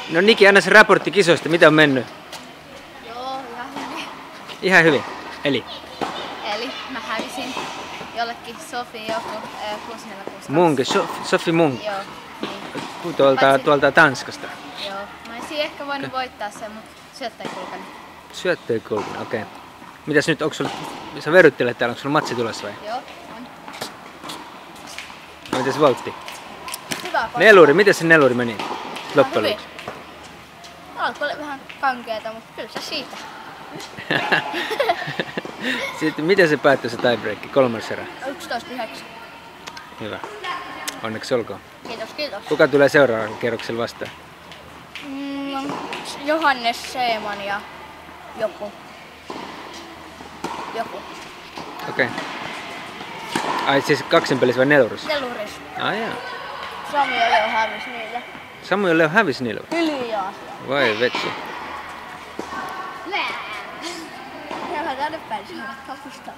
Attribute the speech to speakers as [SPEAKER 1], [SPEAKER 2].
[SPEAKER 1] No Niki, anna se raportti kisoista. Mitä on mennyt?
[SPEAKER 2] Joo, ihan hyvin.
[SPEAKER 1] Ihan hyvin. Eli
[SPEAKER 2] Mä hävisin jollekin Sofi joku 646.
[SPEAKER 1] Munke, Sofi Munk.
[SPEAKER 2] Joo, niin.
[SPEAKER 1] Tuolta Tanskasta.
[SPEAKER 2] Joo. Mä olisin ehkä voinut voittaa sen, mutta syöttö ei kulkenut.
[SPEAKER 1] Syöttö ei kulkenut, okei. Mitäs nyt, onko sulla, sä verryttelet täällä, onko sulla matsi tulossa vai?
[SPEAKER 2] Joo, on.
[SPEAKER 1] No, mitäs voltti?
[SPEAKER 2] Hyvä kohta.
[SPEAKER 1] Neluri, miten se neluri meni loppujen
[SPEAKER 2] Hyvin.
[SPEAKER 1] lopuksi?
[SPEAKER 2] Alkoi olla vähän kankeeta, mutta kyllä se siitä.
[SPEAKER 1] Sitten miten se päättyi se tiebreak, kolmas erä?
[SPEAKER 2] 11.9.
[SPEAKER 1] Hyvä. Onneksi olkoon.
[SPEAKER 2] Kiitos, kiitos.
[SPEAKER 1] Kuka tulee seuraavalla kierroksella vastaan?
[SPEAKER 2] Johannes Seeman ja joku.
[SPEAKER 1] Okei. Ai siis kaksinpelissä vai nelurissa?
[SPEAKER 2] Teluris.
[SPEAKER 1] Ai jaa.
[SPEAKER 2] Sami ja Leo hävisi niille.
[SPEAKER 1] Samuel Leo hävisi niillä.
[SPEAKER 2] Hiljaa.
[SPEAKER 1] Vai vetsi.
[SPEAKER 2] Nää. Tänne päin saada kapusta.